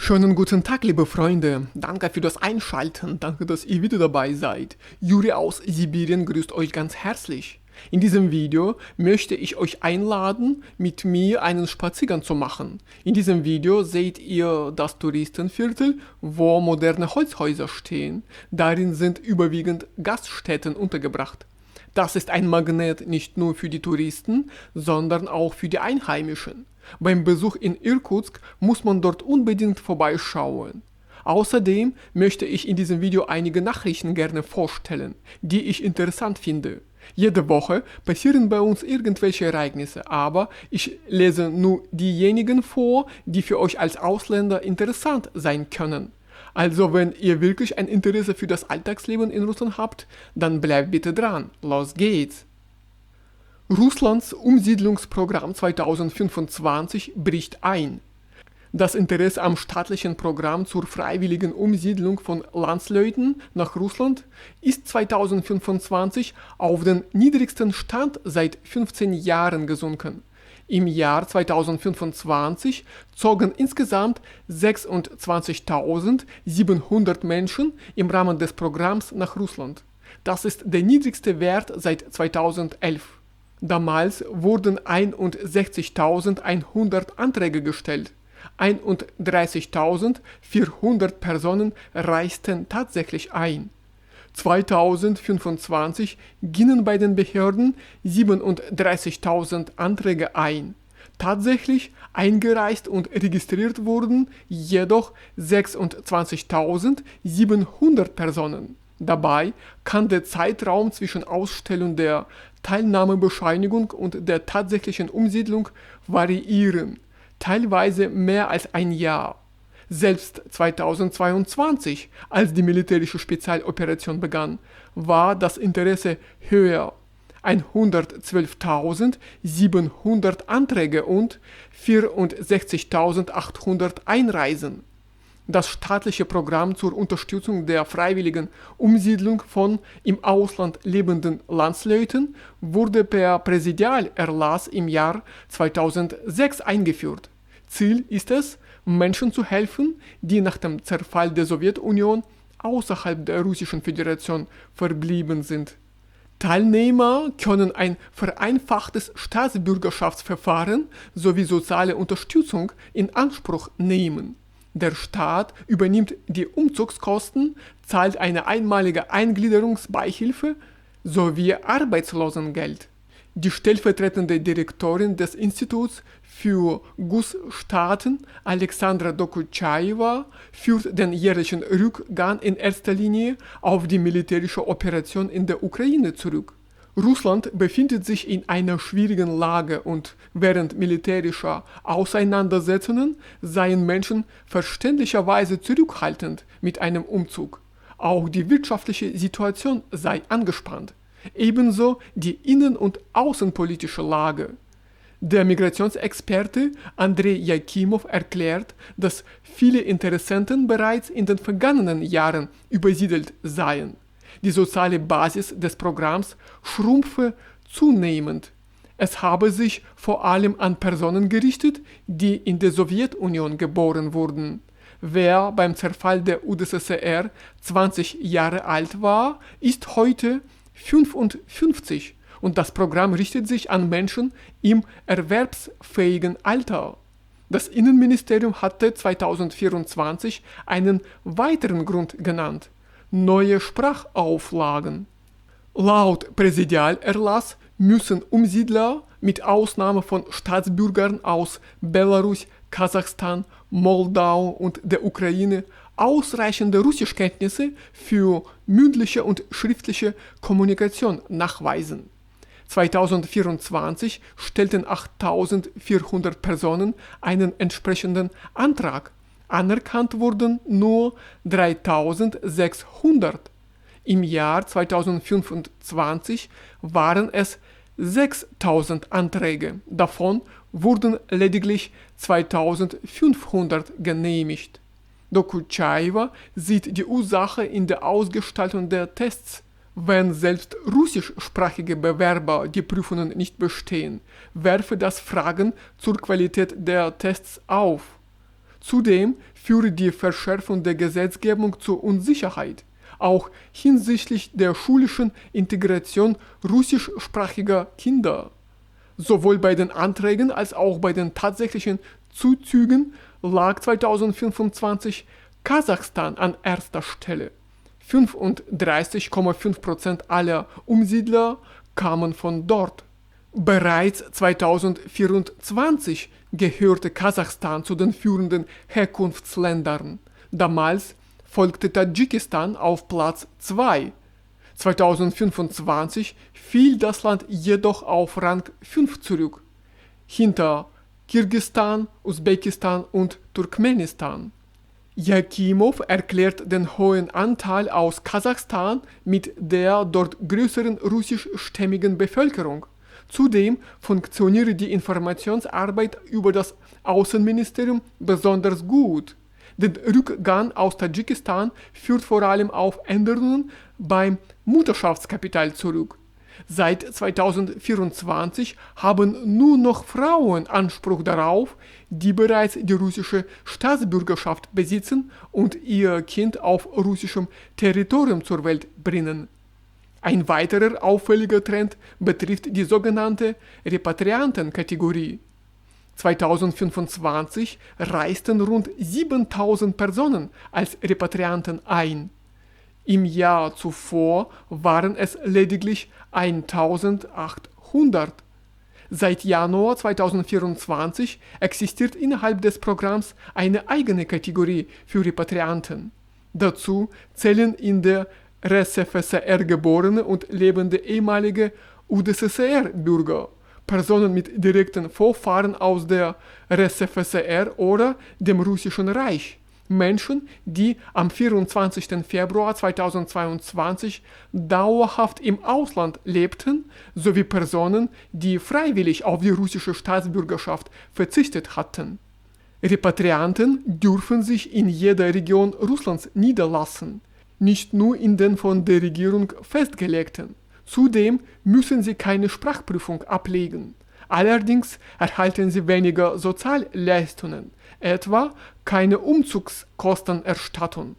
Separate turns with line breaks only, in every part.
Schönen guten Tag, liebe Freunde. Danke für das Einschalten. Danke, dass ihr wieder dabei seid. Juri aus Sibirien grüßt euch ganz herzlich. In diesem Video möchte ich euch einladen, mit mir einen Spaziergang zu machen. In diesem Video seht ihr das Touristenviertel, wo moderne Holzhäuser stehen. Darin sind überwiegend Gaststätten untergebracht. Das ist ein Magnet nicht nur für die Touristen, sondern auch für die Einheimischen. Beim Besuch in Irkutsk muss man dort unbedingt vorbeischauen. Außerdem möchte ich in diesem Video einige Nachrichten gerne vorstellen, die ich interessant finde. Jede Woche passieren bei uns irgendwelche Ereignisse, aber ich lese nur diejenigen vor, die für euch als Ausländer interessant sein können. Also wenn ihr wirklich ein Interesse für das Alltagsleben in Russland habt, dann bleibt bitte dran. Los geht's! Russlands Umsiedlungsprogramm 2025 bricht ein. Das Interesse am staatlichen Programm zur freiwilligen Umsiedlung von Landsleuten nach Russland ist 2025 auf den niedrigsten Stand seit 15 Jahren gesunken. Im Jahr 2025 zogen insgesamt 26.700 Menschen im Rahmen des Programms nach Russland. Das ist der niedrigste Wert seit 2011. Damals wurden 61.100 Anträge gestellt. 31.400 Personen reisten tatsächlich ein. 2025 gingen bei den Behörden 37.000 Anträge ein. Tatsächlich eingereist und registriert wurden jedoch 26.700 Personen. Dabei kann der Zeitraum zwischen Ausstellung der Teilnahmebescheinigung und der tatsächlichen Umsiedlung variieren, teilweise mehr als ein Jahr. Selbst 2022, als die militärische Spezialoperation begann, war das Interesse höher. 112.700 Anträge und 64.800 Einreisen. Das staatliche Programm zur Unterstützung der freiwilligen Umsiedlung von im Ausland lebenden Landsleuten wurde per Präsidialerlass im Jahr 2006 eingeführt. Ziel ist es, Menschen zu helfen, die nach dem Zerfall der Sowjetunion außerhalb der Russischen Föderation verblieben sind. Teilnehmer können ein vereinfachtes Staatsbürgerschaftsverfahren sowie soziale Unterstützung in Anspruch nehmen. Der Staat übernimmt die Umzugskosten, zahlt eine einmalige Eingliederungsbeihilfe sowie Arbeitslosengeld. Die stellvertretende Direktorin des Instituts für Gussstaaten, Alexandra Dokuchaeva, führt den jährlichen Rückgang in erster Linie auf die militärische Operation in der Ukraine zurück. Russland befindet sich in einer schwierigen Lage und während militärischer Auseinandersetzungen seien Menschen verständlicherweise zurückhaltend mit einem Umzug. Auch die wirtschaftliche Situation sei angespannt, ebenso die innen- und außenpolitische Lage. Der Migrationsexperte Andrei Jakimov erklärt, dass viele Interessenten bereits in den vergangenen Jahren übersiedelt seien. Die soziale Basis des Programms schrumpfe zunehmend. Es habe sich vor allem an Personen gerichtet, die in der Sowjetunion geboren wurden. Wer beim Zerfall der UdSSR 20 Jahre alt war, ist heute 55 und das Programm richtet sich an Menschen im erwerbsfähigen Alter. Das Innenministerium hatte 2024 einen weiteren Grund genannt: neue Sprachauflagen. Laut Präsidialerlass müssen Umsiedler mit Ausnahme von Staatsbürgern aus Belarus, Kasachstan, Moldau und der Ukraine ausreichende Russischkenntnisse für mündliche und schriftliche Kommunikation nachweisen. 2024 stellten 8.400 Personen einen entsprechenden Antrag. Anerkannt wurden nur 3.600. Im Jahr 2025 waren es 6.000 Anträge. Davon wurden lediglich 2.500 genehmigt. Dokuchaeva sieht die Ursache in der Ausgestaltung der Tests. Wenn selbst russischsprachige Bewerber die Prüfungen nicht bestehen, werfe das Fragen zur Qualität der Tests auf. Zudem führe die Verschärfung der Gesetzgebung zur Unsicherheit, auch hinsichtlich der schulischen Integration russischsprachiger Kinder. Sowohl bei den Anträgen als auch bei den tatsächlichen Zuzügen lag 2025 Kasachstan an erster Stelle. 35,5% aller Umsiedler kamen von dort. Bereits 2024 gehörte Kasachstan zu den führenden Herkunftsländern. Damals folgte Tadschikistan auf Platz 2. 2025 fiel das Land jedoch auf Rang 5 zurück, hinter Kirgisistan, Usbekistan und Turkmenistan. Jakimov erklärt den hohen Anteil aus Kasachstan mit der dort größeren russischstämmigen Bevölkerung. Zudem funktioniere die Informationsarbeit über das Außenministerium besonders gut. Der Rückgang aus Tadschikistan führt vor allem auf Änderungen beim Mutterschaftskapital zurück. Seit 2024 haben nur noch Frauen Anspruch darauf, die bereits die russische Staatsbürgerschaft besitzen und ihr Kind auf russischem Territorium zur Welt bringen. Ein weiterer auffälliger Trend betrifft die sogenannte Repatriantenkategorie. 2025 reisten rund 7000 Personen als Repatrianten ein. Im Jahr zuvor waren es lediglich 1800. Seit Januar 2024 existiert innerhalb des Programms eine eigene Kategorie für Repatrianten. Dazu zählen in der RSFSR geborene und lebende ehemalige UdSSR-Bürger, Personen mit direkten Vorfahren aus der RSFSR oder dem Russischen Reich, Menschen, die am 24. Februar 2022 dauerhaft im Ausland lebten, sowie Personen, die freiwillig auf die russische Staatsbürgerschaft verzichtet hatten. Repatrianten dürfen sich in jeder Region Russlands niederlassen, nicht nur in den von der Regierung festgelegten. Zudem müssen sie keine Sprachprüfung ablegen. Allerdings erhalten sie weniger Sozialleistungen, etwa keine Umzugskostenerstattung.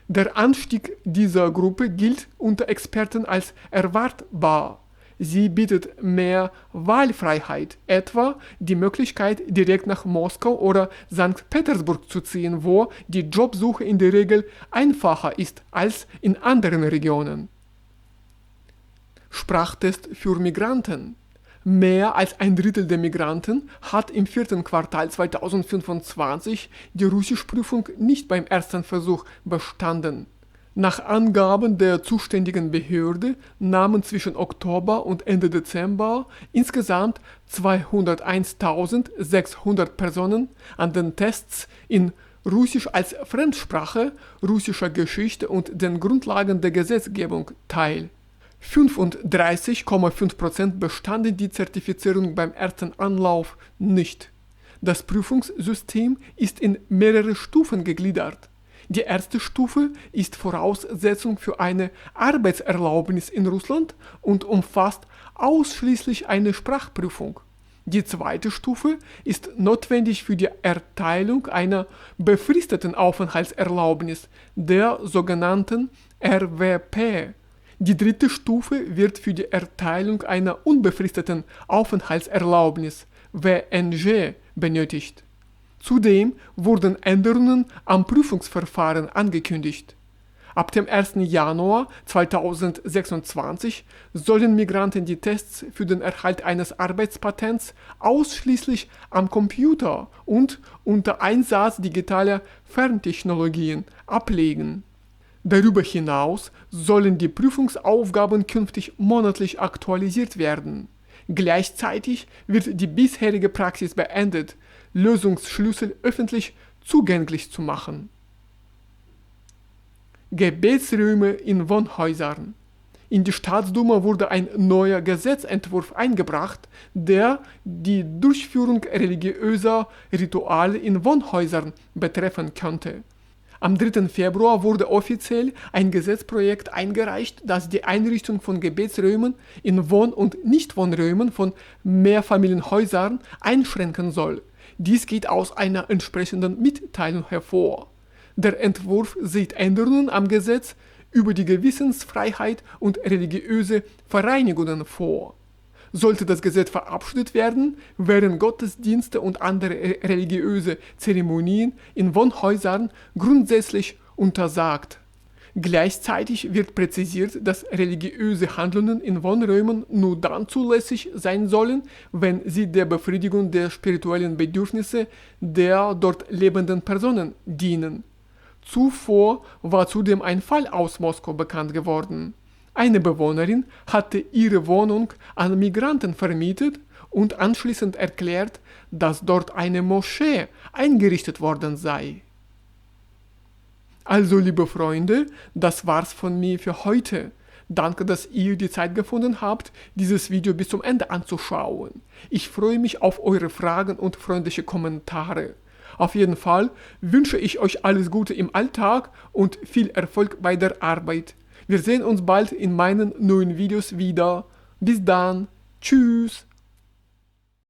Der Anstieg dieser Gruppe gilt unter Experten als erwartbar. Sie bietet mehr Wahlfreiheit, etwa die Möglichkeit, direkt nach Moskau oder St. Petersburg zu ziehen, wo die Jobsuche in der Regel einfacher ist als in anderen Regionen. Sprachtest für Migranten. Mehr als ein Drittel der Migranten hat im 4. Quartal 2025 die Russischprüfung nicht beim ersten Versuch bestanden. Nach Angaben der zuständigen Behörde nahmen zwischen Oktober und Ende Dezember insgesamt 201.600 Personen an den Tests in Russisch als Fremdsprache, russischer Geschichte und den Grundlagen der Gesetzgebung teil. 35,5% bestanden die Zertifizierung beim ersten Anlauf nicht. Das Prüfungssystem ist in mehrere Stufen gegliedert. Die erste Stufe ist Voraussetzung für eine Arbeitserlaubnis in Russland und umfasst ausschließlich eine Sprachprüfung. Die zweite Stufe ist notwendig für die Erteilung einer befristeten Aufenthaltserlaubnis, der sogenannten RWP. Die dritte Stufe wird für die Erteilung einer unbefristeten Aufenthaltserlaubnis, WNG, benötigt. Zudem wurden Änderungen am Prüfungsverfahren angekündigt. Ab dem 1. Januar 2026 sollen Migranten die Tests für den Erhalt eines Arbeitspatents ausschließlich am Computer und unter Einsatz digitaler Ferntechnologien ablegen. Darüber hinaus sollen die Prüfungsaufgaben künftig monatlich aktualisiert werden. Gleichzeitig wird die bisherige Praxis beendet, Lösungsschlüssel öffentlich zugänglich zu machen. Gebetsräume in Wohnhäusern. In die Staatsduma wurde ein neuer Gesetzentwurf eingebracht, der die Durchführung religiöser Rituale in Wohnhäusern betreffen könnte. Am 3. Februar wurde offiziell ein Gesetzprojekt eingereicht, das die Einrichtung von Gebetsräumen in Wohn- und Nichtwohnräumen von Mehrfamilienhäusern einschränken soll. Dies geht aus einer entsprechenden Mitteilung hervor. Der Entwurf sieht Änderungen am Gesetz über die Gewissensfreiheit und religiöse Vereinigungen vor. Sollte das Gesetz verabschiedet werden, wären Gottesdienste und andere religiöse Zeremonien in Wohnhäusern grundsätzlich untersagt. Gleichzeitig wird präzisiert, dass religiöse Handlungen in Wohnräumen nur dann zulässig sein sollen, wenn sie der Befriedigung der spirituellen Bedürfnisse der dort lebenden Personen dienen. Zuvor war zudem ein Fall aus Moskau bekannt geworden. Eine Bewohnerin hatte ihre Wohnung an Migranten vermietet und anschließend erklärt, dass dort eine Moschee eingerichtet worden sei. Also, liebe Freunde, das war's von mir für heute. Danke, dass ihr die Zeit gefunden habt, dieses Video bis zum Ende anzuschauen. Ich freue mich auf eure Fragen und freundliche Kommentare. Auf jeden Fall wünsche ich euch alles Gute im Alltag und viel Erfolg bei der Arbeit. Wir sehen uns bald in meinen neuen Videos wieder. Bis dann. Tschüss.